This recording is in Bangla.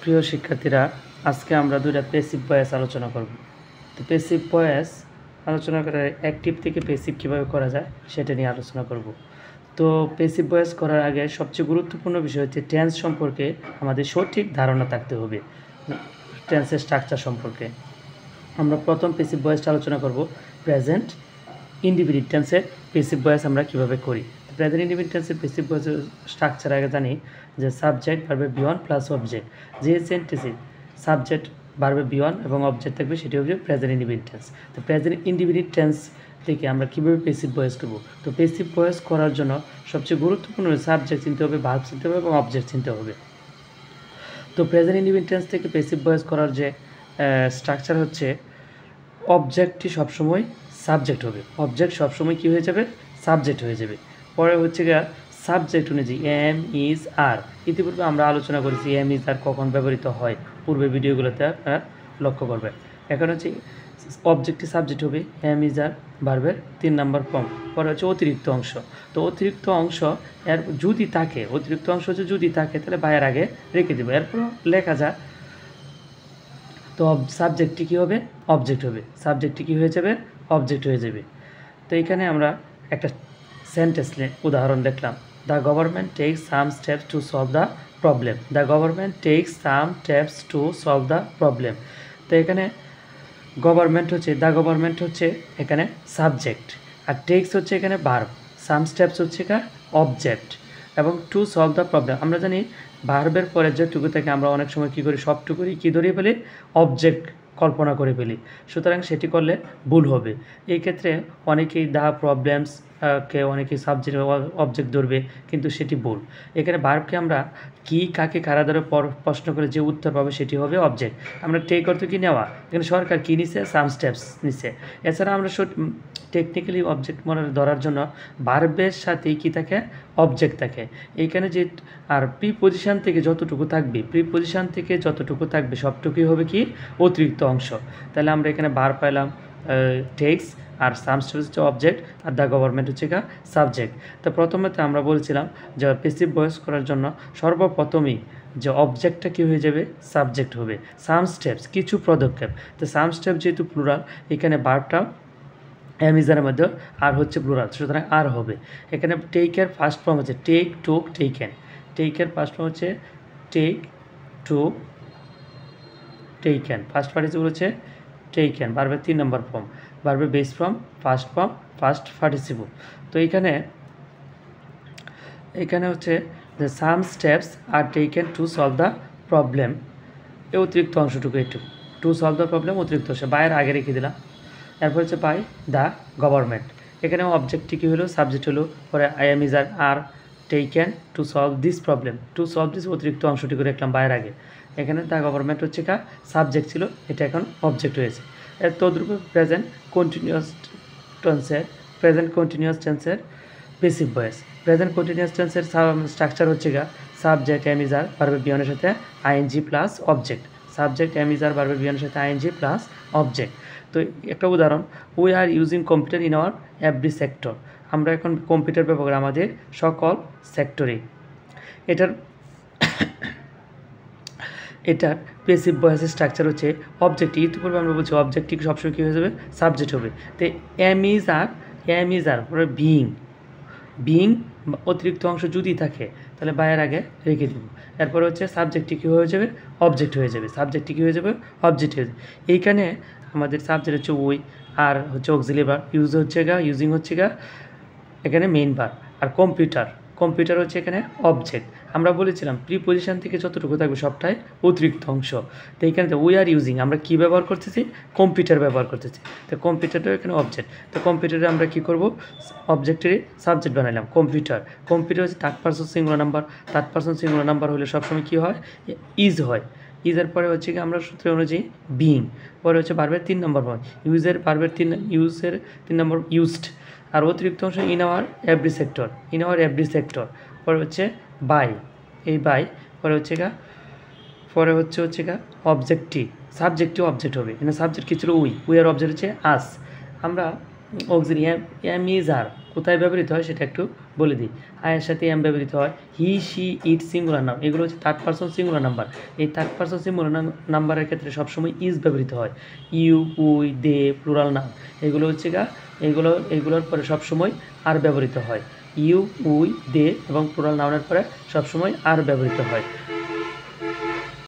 প্রিয় শিক্ষার্থীরা, আজকে আমরা দুইটা প্যাসিভ ভয়েস আলোচনা করব। তো প্যাসিভ ভয়েস আলোচনা করার অ্যাক্টিভ থেকে প্যাসিভ কীভাবে করা যায় সেটা নিয়ে আলোচনা করব। তো প্যাসিভ ভয়েস করার আগে সবচেয়ে গুরুত্বপূর্ণ বিষয় হচ্ছে টেন্স সম্পর্কে আমাদের সঠিক ধারণা থাকতে হবে, টেন্সের স্ট্রাকচার সম্পর্কে। আমরা প্রথম প্যাসিভ ভয়েসটা আলোচনা করব প্রেজেন্ট ইনডিফিনিট টেন্সের প্যাসিভ ভয়েস আমরা কীভাবে করি। প্রেজেন্ট ইনডিফিনিট টেন্সের প্যাসিভ ভয়েসের স্ট্রাকচার আগে জানি যে সাবজেক্ট ভার্বের বিয়ন প্লাস অবজেক্ট। যে সেন্টেন্সে সাবজেক্ট ভার্বের বিয়ন এবং অবজেক্ট থাকবে সেটি হবে প্রেজেন্ট ইনডিফিনিট টেন্স। তো প্রেজেন্ট ইনডিফিনিট টেন্স থেকে আমরা কীভাবে প্যাসিভ ভয়েস করব। তো প্যাসিভ ভয়েস করার জন্য সবচেয়ে গুরুত্বপূর্ণ সাবজেক্ট চিনতে হবে, ভার্ব চিনতে হবে এবং অবজেক্ট চিনতে হবে। তো প্রেজেন্ট ইনডিফিনিট টেন্স থেকে প্যাসিভ ভয়েস করার যে স্ট্রাকচার হচ্ছে, অবজেক্টটি সবসময় সাবজেক্ট হবে, অবজেক্ট সবসময় কী হয়ে যাবে, সাবজেক্ট হয়ে যাবে। পরে হচ্ছে গিয়ে সাবজেক্ট অনুযায়ী এম ইজ আর। ইতিপূর্বে আমরা আলোচনা করেছি এম ইজ আর কখন ব্যবহৃত হয়, পূর্বে ভিডিওগুলোতে আপনারা লক্ষ্য করবেন। এখন হচ্ছে অবজেক্টটি সাবজেক্ট হবে, এম ইজ আর ভার্বের 3 নম্বর ফর্ম। পরে হচ্ছে অতিরিক্ত অংশ। তো অতিরিক্ত অংশ এর যদি থাকে, অতিরিক্ত অংশ হচ্ছে যদি থাকে তাহলে বায়ের আগে রেখে দেবো, এরপর লেখা যায়। তো সাবজেক্টটি কী হবে, অবজেক্ট হবে, সাবজেক্টটি কী হয়ে যাবে, অবজেক্ট হয়ে যাবে। তো এখানে আমরা একটা সেন্টেন্স উদাহরণ দেখলাম, the government takes some steps to solve the problem. The government takes some steps to solve the problem. তো এখানে গভর্নমেন্ট হচ্ছে, দ্য গভর্নমেন্ট হচ্ছে এখানে সাবজেক্ট, আর টেক্স হচ্ছে এখানে ভার্ব, সাম স্টেপস হচ্ছে এখানে অবজেক্ট, এবং টু সলভ দ্য প্রবলেম। আমরা জানি ভার্বের পরে যেটুকু থাকে আমরা অনেক সময় কী করি, সবটুকুই কী ধরিয়ে ফেলি, অবজেক্ট কল্পনা করে ফেলি, সুতরাং সেটি করলে ভুল হবে। এই ক্ষেত্রে অনেকেই দ্য প্রবলেমস কে অনেকেই সাবজেক্ট অবজেক্ট ধরবে, কিন্তু সেটি ভুল। এখানে ভার্বকে আমরা কি, কাকে, কারা দ্বারা প্রশ্ন করে যে উত্তর পাবে সেটি হবে অবজেক্ট। আমরা টেক অর্থ কি নেওয়া, এখানে সরকার কী নিছে, সাম স্টেপস নিছে। এছাড়া আমরা টেকনিক্যালি অবজেক্ট ধরার জন্য ভার্বের সাথে কী থাকে, অবজেক্ট থাকে এইখানে। যে আর প্রিপজিশন থেকে যতটুকু থাকবে, প্রিপজিশন থেকে যতটুকু থাকবে সবটুকুই হবে কি, অতিরিক্ত অংশ। তাহলে আমরা এখানে ভার্ব পাইলাম টেক্স, আর সাম স্টেপস হচ্ছে অবজেক্ট, আর দ্য গভর্নমেন্ট হচ্ছে সাবজেক্ট। তো প্রথমেতে আমরা বলছিলাম যে প্যাসিভ ভয়েস করার জন্য সর্বপ্রথমেই যে অবজেক্টটা কী হয়ে যাবে, সাবজেক্ট হবে। সাম স্টেপস কিছু পদক্ষেপ, তো সাম স্টেপ যেহেতু প্লুরাল, এখানে ভার্বটা অ্যামিজারের মধ্যে আর হচ্ছে প্লুরাল, সুতরাং আর হবে। এখানে টেকের ফার্স্ট ফর্ম হচ্ছে টেক, টুক, টেকেন। টেকের ফার্স্ট ফর্ম হচ্ছে take, took, taken. First participle হচ্ছে টেকেন, ভার্বের 3 নম্বর ফর্ম, ভার্বের বেস ফর্ম, ফার্স্ট পার্টিসিপল। তো এখানে হচ্ছে যে some steps are taken to solve the problem, এই অতিরিক্ত অংশটুকু একটু, টু সলভ দ্য প্রবলেম অতিরিক্ত অংশ বাইরে আগে রেখে দিলাম। এরপর হচ্ছে বাই দ্য গভর্নমেন্ট, এখানে অবজেক্টটি কী হলো, সাবজেক্ট হলো, পরে I am is are taken to solve this problem, to solve this অতিরিক্ত অংশটিকে রাখলাম বাইরের আগে। এখানে দ্য গভর্নমেন্ট হচ্ছে সাবজেক্ট ছিল, এটা এখন অবজেক্ট হয়েছে। এর তদ্রূপ প্রেজেন্ট কন্টিনিউয়াস টেন্সের প্যাসিভ ভয়েস। প্রেজেন্ট কন্টিনিউয়াস টেন্সের স্ট্রাকচার হচ্ছে সাবজেক্ট এম ইজ আর ভার্বের বিয়নের সাথে ING plus object, subject am is are ভার্বের বিয়নের সাথে আইএনজি প্লাস অবজেক্ট। তো একটা উদাহরণ, we are using computer in our every sector. আমরা এখন কম্পিউটার ব্যবহার করি আমাদের সকল সেক্টরে। এটার প্যাসিভ ভয়েসের স্ট্রাকচার হচ্ছে অবজেক্টিভ। ইতিপূর্বে আমরা বলছি অবজেক্টিভ সবসময় কী হয়ে যাবে, সাবজেক্ট হবে। তো এম ইজ আর পরে বিং অতিরিক্ত অংশ যদি থাকে তাহলে বায়ের আগে রেখে দেব। এরপরে হচ্ছে সাবজেক্টটি কী হয়ে যাবে, অবজেক্ট হয়ে যাবে, সাবজেক্টটি কী হয়ে যাবে, অবজেক্ট হয়ে যাবে। এইখানে আমাদের সাবজেক্ট হচ্ছে উই, আর হচ্ছে অক্সিলারি ভার্ব, ইউজিং হচ্ছে এখানে মেইন ভার্ব, আর কম্পিউটার হচ্ছে এখানে অবজেক্ট। আমরা বলেছিলাম প্রিপজিশন থেকে যতটুকু থাকবে সবটাই অতিরিক্ত অংশ। তো এইখানে উই আর ইউজিং আমরা কী ব্যবহার করতেছি, কম্পিউটার ব্যবহার করতেছি। তো কম্পিউটারটাও এখানে অবজেক্ট। তো কম্পিউটারে আমরা কী করব, অবজেক্টেরই সাবজেক্ট বানাইলাম কম্পিউটার হচ্ছে third person singular number. Third person singular number হলে সবসময় কী হয়, ইজ হয়। ইজের পরে হচ্ছে আমরা সূত্র অনুযায়ী বিং, পরে হচ্ছে ভার্বের 3 নম্বর ফর্ম, ইউজের 3 নম্বর ইউজড, আর অতিরিক্ত অংশ ইন আওয়ার এভরি সেক্টর। পরে হচ্ছে বাই, এই বাই, পরে হচ্ছে অবজেক্টটি, সাবজেক্টটিও অবজেক্ট হবে। এখানে সাবজেক্ট কী ছিল, উই আর অবজেক্ট হচ্ছে আস। আমরা অক্সিলারি এম ইজ আর কোথায় ব্যবহৃত হয় সেটা একটু বলে দিই। আয়ের সাথে এম ব্যবহৃত হয়। হি, শি, ইট সিঙ্গুলার নাম, এগুলো হচ্ছে থার্ড পারসন সিঙ্গুলার নাম্বার। এই থার্ড পারসন সিঙ্গুলার নাম্বারের ক্ষেত্রে সবসময় ইজ ব্যবহৃত হয়। ইউ, উই, দে প্লুরাল নাম, এগুলো হচ্ছে এগুলোর পরে সবসময় আর ব্যবহৃত হয়। ইউ, উই, দে এবং প্লুরাল নাউনের পরে সবসময় আর ব্যবহৃত হয়।